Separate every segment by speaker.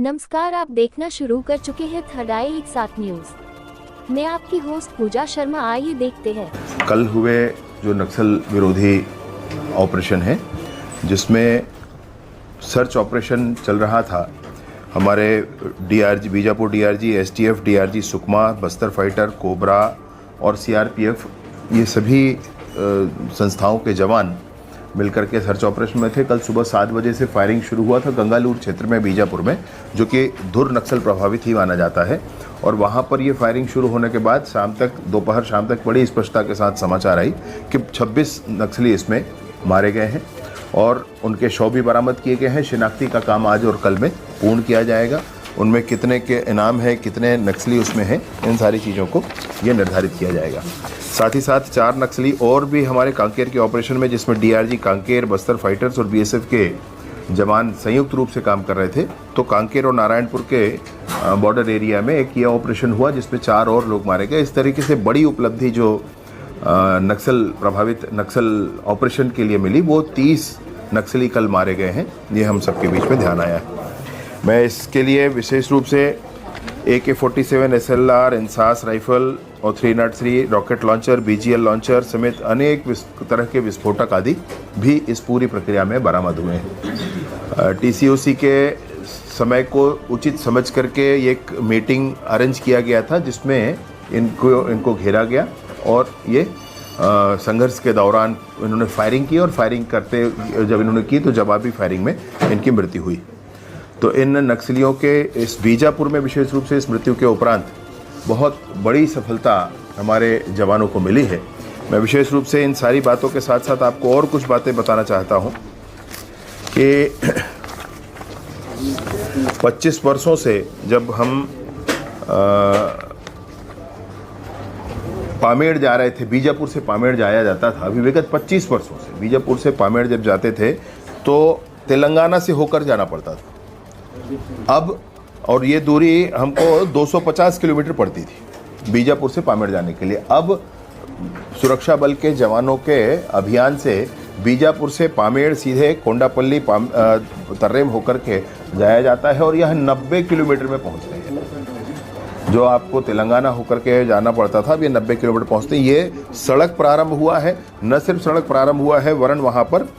Speaker 1: नमस्कार, आप देखना शुरू कर चुके हैं थर्ड आई एक साथ न्यूज। मैं आपकी होस्ट पूजा शर्मा। आइए देखते हैं।
Speaker 2: कल हुए जो नक्सल विरोधी ऑपरेशन है, जिसमें सर्च ऑपरेशन चल रहा था, हमारे DRG Bijapur, DRG, STF, DRG Sukma, Bastar fighter, cobra और सीआरपीएफ, ये सभी संस्थाओं के जवान मिलकर के सर्च ऑपरेशन में थे। कल सुबह 7 बजे से फायरिंग शुरू हुआ था गंगालूर क्षेत्र में, बीजापुर में, जो कि धुर नक्सल प्रभावित ही माना जाता है। और वहाँ पर ये फायरिंग शुरू होने के बाद दोपहर शाम तक बड़ी स्पष्टता के साथ समाचार आई कि 26 नक्सली इसमें मारे गए हैं और उनके शव भी बरामद किए गए हैं। शिनाख्ती का काम आज और कल में पूर्ण किया जाएगा। उनमें कितने के इनाम है, कितने नक्सली उसमें हैं, इन सारी चीज़ों को ये निर्धारित किया जाएगा। साथ ही साथ 4 नक्सली और भी हमारे कांकेर के ऑपरेशन में, जिसमें डीआरजी कांकेर, बस्तर फाइटर्स और बीएसएफ के जवान संयुक्त रूप से काम कर रहे थे। तो कांकेर और नारायणपुर के बॉर्डर एरिया में एक ये ऑपरेशन हुआ जिसमें 4 और लोग मारे गए। इस तरीके से बड़ी उपलब्धि जो नक्सल प्रभावित नक्सल ऑपरेशन के लिए मिली, वो 30 नक्सली कल मारे गए हैं। ये हम सबके बीच में ध्यान आया है। मैं इसके लिए विशेष रूप से AK-47 SLR, इंसास राइफल और 303 रॉकेट लॉन्चर, BGL लॉन्चर समेत अनेक तरह के विस्फोटक आदि भी इस पूरी प्रक्रिया में बरामद हुए हैं। TCOC के समय को उचित समझ करके एक मीटिंग अरेंज किया गया था, जिसमें इनको घेरा गया और ये संघर्ष के दौरान इन्होंने फायरिंग की और फायरिंग करते जब इन्होंने की तो जवाबी फायरिंग में इनकी मृत्यु हुई। तो इन नक्सलियों के इस बीजापुर में विशेष रूप से इस मृत्यु के उपरांत बहुत बड़ी सफलता हमारे जवानों को मिली है। मैं विशेष रूप से इन सारी बातों के साथ साथ आपको और कुछ बातें बताना चाहता हूं कि 25 वर्षों से जब हम पामेड़ जा रहे थे, बीजापुर से पामेड़ जाया जाता था, अभी विगत 25 वर्षों से बीजापुर से पामेड़ जब जाते थे तो तेलंगाना से होकर जाना पड़ता था। अब और ये दूरी हमको 250 किलोमीटर पड़ती थी बीजापुर से पामेड़ जाने के लिए। अब सुरक्षा बल के जवानों के अभियान से बीजापुर से पामेड़ सीधे कोंडापल्ली तर्रेम होकर के जाया जाता है और यह 90 किलोमीटर में पहुंचते हैं। जो आपको तेलंगाना होकर के जाना पड़ता था, अब ये 90 किलोमीटर पहुंचते हैं। ये सड़क प्रारंभ हुआ है, न सिर्फ सड़क प्रारंभ हुआ है वरन वहाँ पर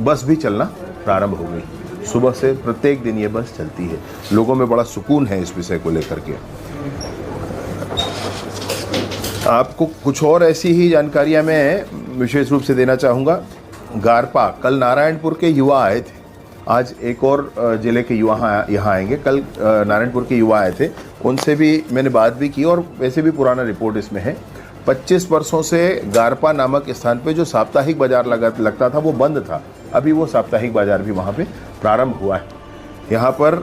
Speaker 2: बस भी चलना प्रारंभ हो गई। सुबह से प्रत्येक दिन ये बस चलती है। लोगों में बड़ा सुकून है इस विषय को लेकर के। आपको कुछ और ऐसी ही जानकारियां मैं विशेष रूप से देना चाहूँगा। गारपा, कल नारायणपुर के युवा आए थे, आज एक और ज़िले के युवा यहाँ आएंगे। कल नारायणपुर के युवा आए थे, उनसे भी मैंने बात भी की और वैसे भी पुराना रिपोर्ट इसमें है। 25 वर्षों से गारपा नामक स्थान पे जो साप्ताहिक बाजार लगता था वो बंद था। अभी वो साप्ताहिक बाजार भी वहाँ पे प्रारंभ हुआ है। यहाँ पर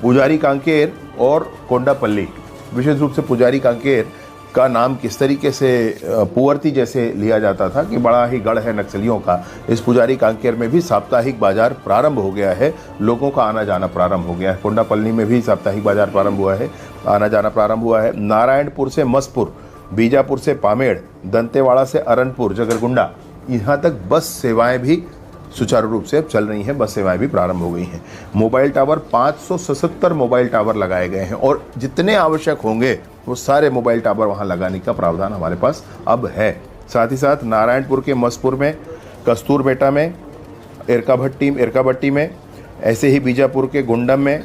Speaker 2: पुजारी कांकेर और कोंडापल्ली, विशेष रूप से पुजारी कांकेर का नाम किस तरीके से पुअर्ती जैसे लिया जाता था कि बड़ा ही गढ़ है नक्सलियों का, इस पुजारी कांकेर में भी साप्ताहिक बाजार प्रारंभ हो गया है। लोगों का आना जाना प्रारंभ हो गया है। कोंडापल्ली में भी साप्ताहिक बाजार प्रारंभ हुआ है, आना जाना प्रारंभ हुआ है। नारायणपुर से मसपुर, बीजापुर से पामेड़, दंतेवाड़ा से अरनपुर, जगरगुंडा, यहाँ तक बस सेवाएं भी सुचारू रूप से अब चल रही हैं। बस सेवाएं भी प्रारंभ हो गई हैं। मोबाइल टावर 577 मोबाइल टावर लगाए गए हैं और जितने आवश्यक होंगे वो सारे मोबाइल टावर वहां लगाने का प्रावधान हमारे पास अब है। साथ ही साथ नारायणपुर के मसपुर में, कस्तूरबेटा में, एरकाभट्टी में, ऐसे ही बीजापुर के गुंडम में,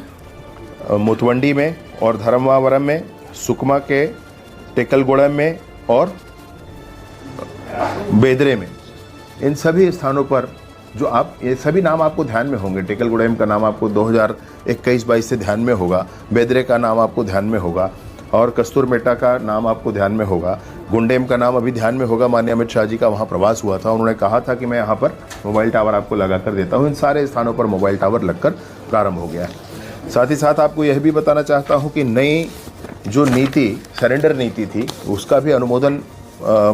Speaker 2: मुतवंडी में और धर्मावरम में, सुकमा के टेकलगुड़म में और बेदरे में, इन सभी स्थानों पर जो ये सभी नाम आपको ध्यान में होंगे। टेकलगुड़म का नाम आपको 2021-22 से ध्यान में होगा, बेदरे का नाम आपको ध्यान में होगा और कस्तूरबेटा का नाम आपको ध्यान में होगा। गुंडेम का नाम अभी ध्यान में होगा। माननीय अमित शाह जी का वहाँ प्रवास हुआ था, उन्होंने कहा था कि मैं यहाँ पर मोबाइल टावर आपको लगा कर देता हूँ। इन सारे स्थानों पर मोबाइल टावर लगकर प्रारंभ हो गया है। साथ ही साथ आपको यह भी बताना चाहता हूँ कि नई जो नीति, सरेंडर नीति थी, उसका भी अनुमोदन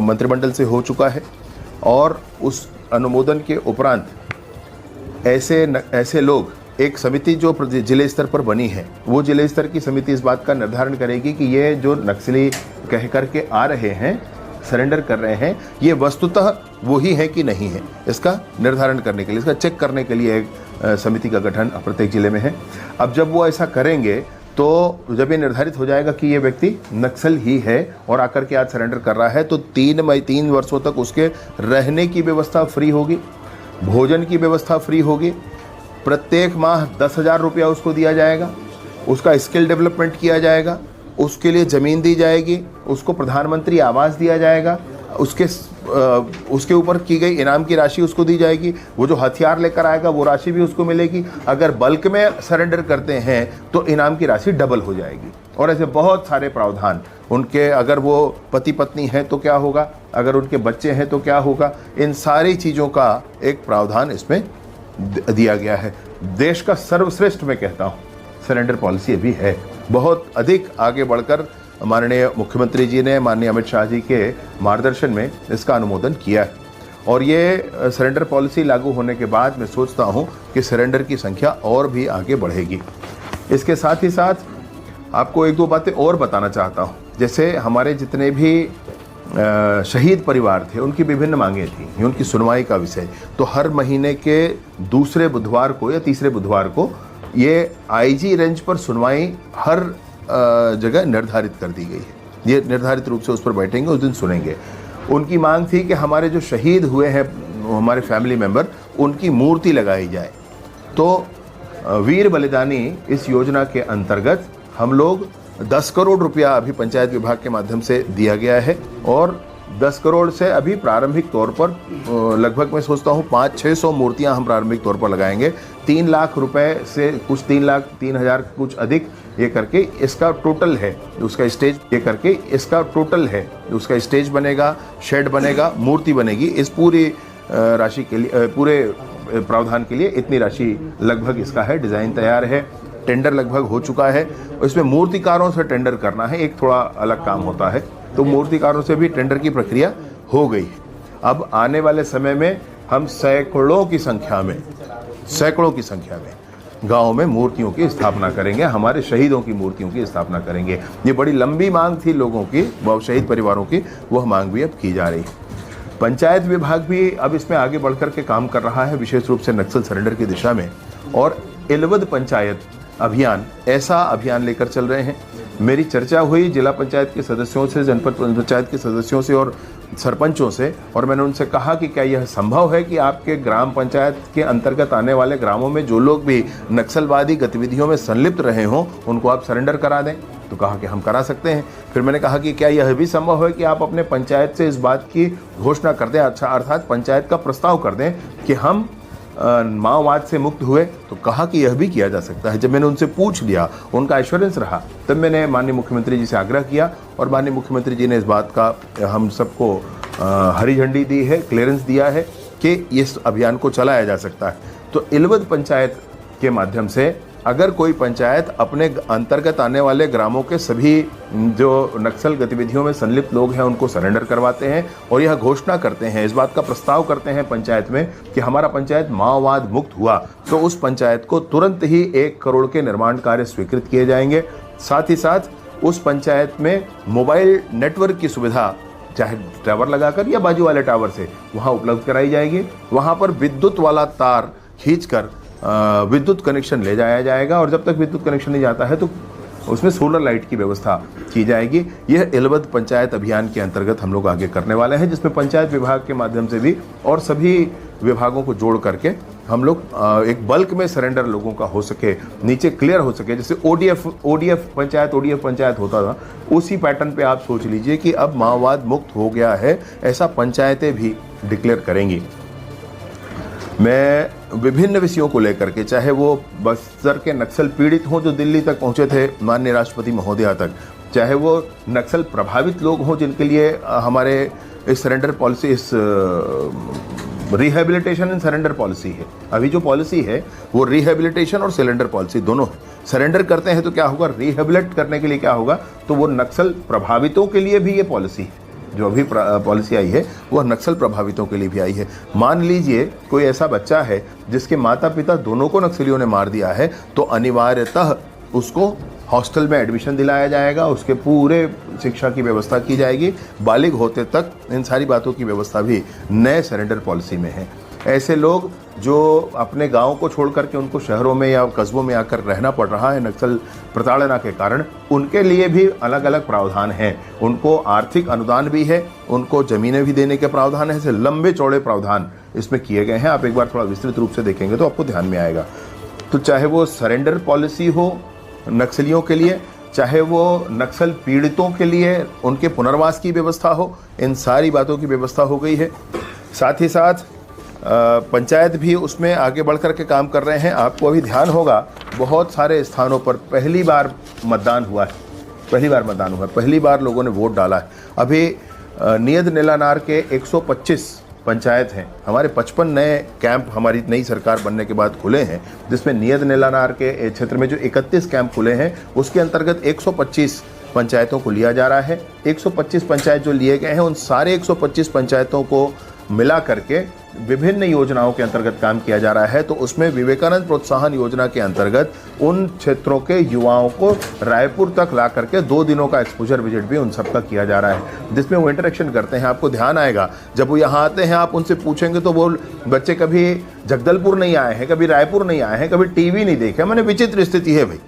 Speaker 2: मंत्रिमंडल से हो चुका है और उस अनुमोदन के उपरांत ऐसे लोग, एक समिति जो जिले स्तर पर बनी है, वो जिले स्तर की समिति इस बात का निर्धारण करेगी कि ये जो नक्सली कह करके आ रहे हैं सरेंडर कर रहे हैं, ये वस्तुतः वही है कि नहीं है, इसका निर्धारण करने के लिए, इसका चेक करने के लिए एक समिति का गठन प्रत्येक जिले में है। अब जब वो ऐसा करेंगे तो जब ये निर्धारित हो जाएगा कि ये व्यक्ति नक्सल ही है और आकर के आज सरेंडर कर रहा है, तो 3 वर्षों तक उसके रहने की व्यवस्था फ्री होगी, भोजन की व्यवस्था फ्री होगी, प्रत्येक माह 10,000 रुपया उसको दिया जाएगा, उसका स्किल डेवलपमेंट किया जाएगा, उसके लिए ज़मीन दी जाएगी, उसको प्रधानमंत्री आवास दिया जाएगा, उसके ऊपर की गई इनाम की राशि उसको दी जाएगी, वो जो हथियार लेकर आएगा वो राशि भी उसको मिलेगी। अगर बल्क में सरेंडर करते हैं तो इनाम की राशि डबल हो जाएगी। और ऐसे बहुत सारे प्रावधान उनके, अगर वो पति पत्नी हैं तो क्या होगा, अगर उनके बच्चे हैं तो क्या होगा, इन सारी चीज़ों का एक प्रावधान इसमें दिया गया है। देश का सर्वश्रेष्ठ मैं कहता हूँ सरेंडर पॉलिसी अभी है। बहुत अधिक आगे बढ़कर माननीय मुख्यमंत्री जी ने माननीय अमित शाह जी के मार्गदर्शन में इसका अनुमोदन किया है और ये सरेंडर पॉलिसी लागू होने के बाद मैं सोचता हूँ कि सरेंडर की संख्या और भी आगे बढ़ेगी। इसके साथ ही साथ आपको 1-2 बातें और बताना चाहता हूँ। जैसे हमारे जितने भी शहीद परिवार थे उनकी विभिन्न मांगें थी, ये उनकी सुनवाई का विषय। तो हर महीने के दूसरे बुधवार को या तीसरे बुधवार को ये आईजी रेंज पर सुनवाई हर जगह निर्धारित कर दी गई है। ये निर्धारित रूप से उस पर बैठेंगे, उस दिन सुनेंगे। उनकी मांग थी कि हमारे जो शहीद हुए हैं हमारे फैमिली मेंबर, उनकी मूर्ति लगाई जाए। तो वीर बलिदानी इस योजना के अंतर्गत हम लोग 10 करोड़ रुपया अभी पंचायत विभाग के माध्यम से दिया गया है और 10 करोड़ से अभी प्रारंभिक तौर पर लगभग मैं सोचता हूँ 500-600 मूर्तियाँ हम प्रारंभिक तौर पर लगाएंगे। 3 लाख रुपए से कुछ 3,03,000 कुछ अधिक ये करके इसका टोटल है, उसका स्टेज ये करके इसका टोटल है, उसका स्टेज बनेगा, शेड बनेगा, मूर्ति बनेगी। इस पूरी राशि के लिए, पूरे प्रावधान के लिए इतनी राशि लगभग इसका है। डिज़ाइन तैयार है, टेंडर लगभग हो चुका है। इसमें मूर्तिकारों से टेंडर करना है, एक थोड़ा अलग काम होता है, तो मूर्तिकारों से भी टेंडर की प्रक्रिया हो गई है। अब आने वाले समय में हम सैकड़ों की संख्या में गाँव में मूर्तियों की स्थापना करेंगे, हमारे शहीदों की मूर्तियों की स्थापना करेंगे। ये बड़ी लंबी मांग थी लोगों की, शहीद परिवारों की, वह मांग भी अब की जा रही है। पंचायत विभाग भी अब इसमें आगे बढ़कर के काम कर रहा है, विशेष रूप से नक्सल सरेंडर की दिशा में, और इलवद पंचायत अभियान ऐसा अभियान लेकर चल रहे हैं। मेरी चर्चा हुई जिला पंचायत के सदस्यों से, जनपद पंचायत के सदस्यों से और सरपंचों से, और मैंने उनसे कहा कि क्या यह संभव है कि आपके ग्राम पंचायत के अंतर्गत आने वाले ग्रामों में जो लोग भी नक्सलवादी गतिविधियों में संलिप्त रहे हों उनको आप सरेंडर करा दें। तो कहा कि हम करा सकते हैं। फिर मैंने कहा कि क्या यह भी संभव है कि आप अपने पंचायत से इस बात की घोषणा कर दें, अच्छा अर्थात पंचायत का प्रस्ताव कर दें कि हम माओवाद से मुक्त हुए। तो कहा कि यह भी किया जा सकता है। जब मैंने उनसे पूछ लिया, उनका एश्योरेंस रहा, तब मैंने माननीय मुख्यमंत्री जी से आग्रह किया और माननीय मुख्यमंत्री जी ने इस बात का हम सबको हरी झंडी दी है, क्लियरेंस दिया है कि इस अभियान को चलाया जा सकता है। तो इलवद पंचायत के माध्यम से अगर कोई पंचायत अपने अंतर्गत आने वाले ग्रामों के सभी जो नक्सल गतिविधियों में संलिप्त लोग हैं उनको सरेंडर करवाते हैं और यह घोषणा करते हैं, इस बात का प्रस्ताव करते हैं पंचायत में कि हमारा पंचायत माओवाद मुक्त हुआ, तो उस पंचायत को तुरंत ही 1 करोड़ के निर्माण कार्य स्वीकृत किए जाएंगे। साथ ही साथ उस पंचायत में मोबाइल नेटवर्क की सुविधा चाहे टावर लगाकर या बाजू वाले टावर से वहाँ उपलब्ध कराई जाएगी। वहाँ पर विद्युत वाला तार खींचकर विद्युत कनेक्शन ले जाया जाएगा और जब तक विद्युत कनेक्शन नहीं जाता है तो उसमें सोलर लाइट की व्यवस्था की जाएगी। यह इलवद पंचायत अभियान के अंतर्गत हम लोग आगे करने वाले हैं, जिसमें पंचायत विभाग के माध्यम से भी और सभी विभागों को जोड़ करके हम लोग एक बल्क में सरेंडर लोगों का हो सके, नीचे क्लियर हो सके। जैसे ओडीएफ पंचायत होता था, उसी पैटर्न पे आप सोच लीजिए कि अब माओवाद मुक्त हो गया है, ऐसा पंचायतें भी डिक्लेयर करेंगी। मैं विभिन्न विषयों को लेकर के, चाहे वो बस्तर के नक्सल पीड़ित हों जो दिल्ली तक पहुंचे थे माननीय राष्ट्रपति महोदया तक, चाहे वो नक्सल प्रभावित लोग हों जिनके लिए हमारे इस सरेंडर पॉलिसी, इस रिहेबिलिटेशन एंड सरेंडर पॉलिसी है। अभी जो पॉलिसी है वो रिहेबिलिटेशन और सरेंडर पॉलिसी दोनों है। सरेंडर करते हैं तो क्या होगा, रिहेबिलिट करने के लिए क्या होगा, तो वो नक्सल प्रभावितों के लिए भी ये पॉलिसी है। जो अभी पॉलिसी आई है वह नक्सल प्रभावितों के लिए भी आई है। मान लीजिए कोई ऐसा बच्चा है जिसके माता पिता दोनों को नक्सलियों ने मार दिया है, तो अनिवार्यतः उसको हॉस्टल में एडमिशन दिलाया जाएगा, उसके पूरे शिक्षा की व्यवस्था की जाएगी, बालिग होते तक इन सारी बातों की व्यवस्था भी नए सरेंडर पॉलिसी में है। ऐसे लोग जो अपने गांव को छोड़ करके उनको शहरों में या कस्बों में आकर रहना पड़ रहा है नक्सल प्रताड़ना के कारण, उनके लिए भी अलग अलग प्रावधान हैं। उनको आर्थिक अनुदान भी है, उनको ज़मीनें भी देने के प्रावधान है। ऐसे लंबे चौड़े प्रावधान इसमें किए गए हैं। आप एक बार थोड़ा विस्तृत रूप से देखेंगे तो आपको ध्यान में आएगा। तो चाहे वो सरेंडर पॉलिसी हो नक्सलियों के लिए, चाहे वो नक्सल पीड़ितों के लिए उनके पुनर्वास की व्यवस्था हो, इन सारी बातों की व्यवस्था हो गई है। साथ ही साथ पंचायत भी उसमें आगे बढ़ कर के काम कर रहे हैं। आपको अभी ध्यान होगा बहुत सारे स्थानों पर पहली बार मतदान हुआ है, पहली बार लोगों ने वोट डाला है। अभी नियद नीलानार के 125 पंचायत हैं। हमारे 55 नए कैंप हमारी नई सरकार बनने के बाद खुले हैं, जिसमें नियद नीलानार के क्षेत्र में जो 31 कैंप खुले हैं उसके अंतर्गत 125 पंचायतों को लिया जा रहा है। 125 पंचायत जो लिए गए हैं उन सारे 125 पंचायतों को मिला करके विभिन्न योजनाओं के अंतर्गत काम किया जा रहा है। तो उसमें विवेकानंद प्रोत्साहन योजना के अंतर्गत उन क्षेत्रों के युवाओं को रायपुर तक ला करके 2 दिनों का एक्सपोजर विजिट भी उन सबका किया जा रहा है, जिसमें वो इंटरेक्शन करते हैं। आपको ध्यान आएगा जब वो यहाँ आते हैं, आप उनसे पूछेंगे तो वो बच्चे कभी जगदलपुर नहीं आए हैं, कभी रायपुर नहीं आए हैं, कभी टीवी नहीं देखे। मैंने विचित्र स्थिति है भाई।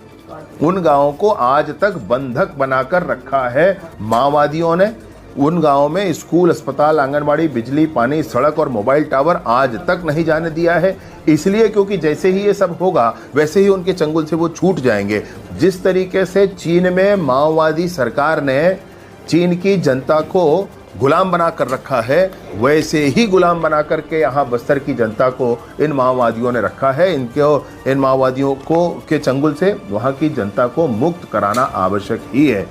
Speaker 2: उन गाँवों को आज तक बंधक बनाकर रखा है माओवादियों ने। उन गांवों में स्कूल, अस्पताल, आंगनबाड़ी, बिजली, पानी, सड़क और मोबाइल टावर आज तक नहीं जाने दिया है। इसलिए क्योंकि जैसे ही ये सब होगा वैसे ही उनके चंगुल से वो छूट जाएंगे। जिस तरीके से चीन में माओवादी सरकार ने चीन की जनता को गुलाम बना कर रखा है, वैसे ही गुलाम बना करके यहाँ बस्तर की जनता को इन माओवादियों ने रखा है। इन माओवादियों को के चंगुल से वहाँ की जनता को मुक्त कराना आवश्यक ही है।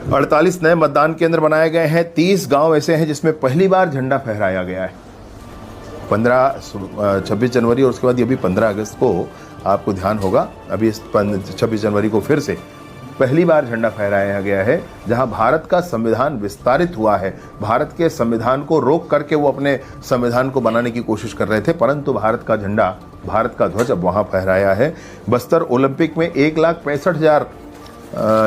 Speaker 2: 48 नए मतदान केंद्र बनाए गए हैं। 30 गांव ऐसे हैं जिसमें पहली बार झंडा फहराया गया है। 26 जनवरी और उसके बाद ये भी 15 अगस्त को आपको ध्यान होगा, अभी 26 जनवरी को फिर से पहली बार झंडा फहराया गया है, जहां भारत का संविधान विस्तारित हुआ है। भारत के संविधान को रोक करके वो अपने संविधान को बनाने की कोशिश कर रहे थे, परंतु भारत का झंडा, भारत का ध्वज अब वहाँ फहराया है। बस्तर ओलंपिक में 1,65,000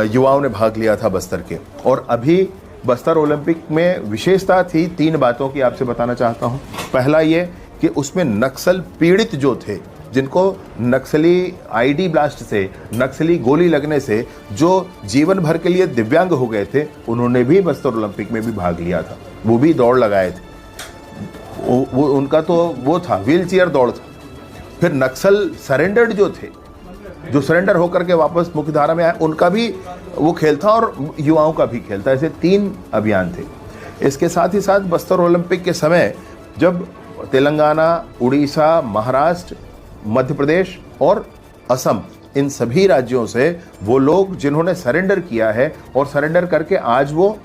Speaker 2: युवाओं ने भाग लिया था बस्तर के। और अभी बस्तर ओलंपिक में विशेषता थी, 3 बातों की आपसे बताना चाहता हूं। पहला ये कि उसमें नक्सल पीड़ित जो थे, जिनको नक्सली आईडी ब्लास्ट से, नक्सली गोली लगने से जो जीवन भर के लिए दिव्यांग हो गए थे, उन्होंने भी बस्तर ओलंपिक में भी भाग लिया था। वो भी दौड़ लगाए थे। वो उनका तो वो था, व्हील चेयर दौड़ था। फिर नक्सल सरेंडर्ड जो थे, जो सरेंडर होकर के वापस मुख्यधारा में आए, उनका भी वो खेल था और युवाओं का भी खेल था। ऐसे 3 अभियान थे। इसके साथ ही साथ बस्तर ओलंपिक के समय जब तेलंगाना, उड़ीसा, महाराष्ट्र, मध्य प्रदेश और असम, इन सभी राज्यों से वो लोग जिन्होंने सरेंडर किया है और सरेंडर करके आज वो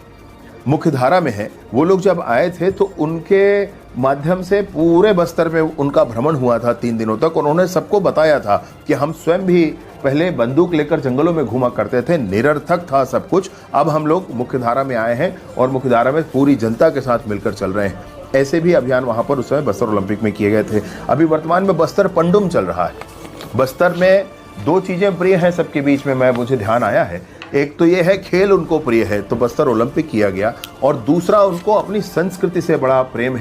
Speaker 2: मुख्यधारा में है, वो लोग जब आए थे तो उनके माध्यम से पूरे बस्तर में उनका भ्रमण हुआ था 3 दिनों तक। उन्होंने सबको बताया था कि हम स्वयं भी पहले बंदूक लेकर जंगलों में घूमा करते थे, निरर्थक था सब कुछ। अब हम लोग मुख्यधारा में आए हैं और मुख्यधारा में पूरी जनता के साथ मिलकर चल रहे हैं। ऐसे भी अभियान वहाँ पर उस समय बस्तर ओलंपिक में किए गए थे। अभी वर्तमान में बस्तर पंडुम चल रहा है। बस्तर में 2 चीज़ें प्रिय हैं सबके बीच में, मुझे ध्यान आया है। एक तो ये है खेल उनको प्रिय है, तो बस्तर ओलंपिक किया गया, और दूसरा उनको अपनी संस्कृति से बड़ा प्रेम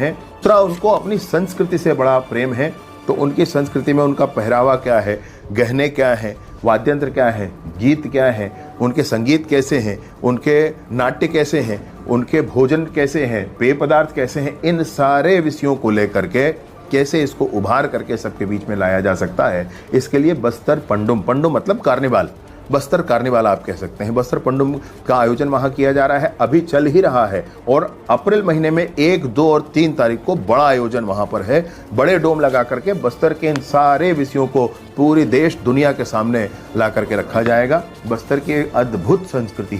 Speaker 2: है। तो उनकी संस्कृति में उनका पहरावा क्या है, गहने क्या हैं, वाद्य यंत्र क्या है, गीत क्या है, उनके संगीत कैसे हैं, उनके नाट्य कैसे हैं, उनके भोजन कैसे हैं, पेय पदार्थ कैसे हैं, इन सारे विषयों को लेकर के कैसे इसको उभार करके सबके बीच में लाया जा सकता है। इसके लिए बस्तर पंडुम मतलब कार्निवाल, बस्तर कार्निवाल आप कह सकते हैं। बस्तर पंडुम का आयोजन वहाँ किया जा रहा है, अभी चल ही रहा है। और अप्रैल महीने में 1, 2 और 3 तारीख को बड़ा आयोजन वहाँ पर है। बड़े डोम लगा करके बस्तर के इन सारे विषयों को पूरी देश दुनिया के सामने ला करके रखा जाएगा। बस्तर की अद्भुत संस्कृति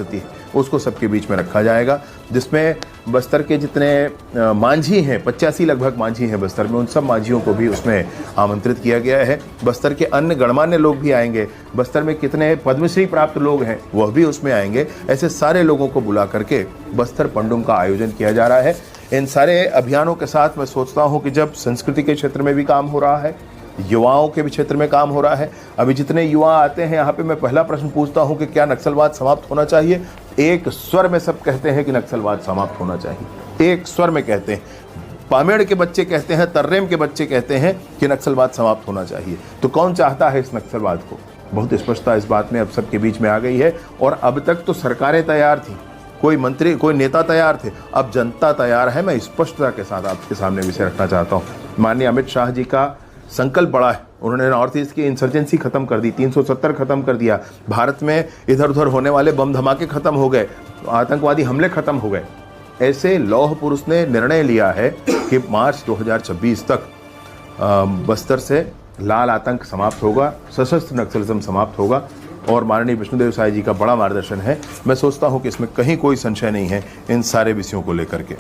Speaker 2: है, उसको सबके बीच में रखा जाएगा, जिसमें बस्तर के जितने मांझी हैं, 85 लगभग मांझी हैं बस्तर में, उन सब मांझियों को भी उसमें आमंत्रित किया गया है। बस्तर के अन्य गणमान्य लोग भी आएंगे, बस्तर में कितने पद्मश्री प्राप्त लोग हैं वह भी उसमें आएंगे। ऐसे सारे लोगों को बुला करके बस्तर पंडुम का आयोजन किया जा रहा है। इन सारे अभियानों के साथ मैं सोचता हूँ कि जब संस्कृति के क्षेत्र में भी काम हो रहा है, युवाओं के भी क्षेत्र में काम हो रहा है। अभी जितने युवा आते हैं यहाँ पे, मैं पहला प्रश्न पूछता हूँ कि क्या नक्सलवाद समाप्त होना चाहिए? एक स्वर में सब कहते हैं कि नक्सलवाद समाप्त होना चाहिए, एक स्वर में कहते हैं। पामेड़ के बच्चे कहते हैं, तर्रेम के बच्चे कहते हैं कि नक्सलवाद समाप्त होना चाहिए। तो कौन चाहता है इस नक्सलवाद को? बहुत स्पष्टता इस बात में अब सबके बीच में आ गई है। और अब तक तो सरकारें तैयार थी, कोई मंत्री, कोई नेता तैयार थे, अब जनता तैयार है। मैं स्पष्टता के साथ आपके सामने विषय रखना चाहता हूँ। माननीय अमित शाह जी का संकल्प बड़ा है। उन्होंने नॉर्थ ईस्ट की इंसर्जेंसी खत्म कर दी, 370 खत्म कर दिया, भारत में इधर उधर होने वाले बम धमाके खत्म हो गए, आतंकवादी हमले खत्म हो गए। ऐसे लौह पुरुष ने निर्णय लिया है कि मार्च 2026 तक बस्तर से लाल आतंक समाप्त होगा, सशस्त्र नक्सलिज्म समाप्त होगा। और माननीय विष्णुदेव साय जी का बड़ा मार्गदर्शन है। मैं सोचता हूं कि इसमें कहीं कोई संशय नहीं है इन सारे विषयों को लेकर के।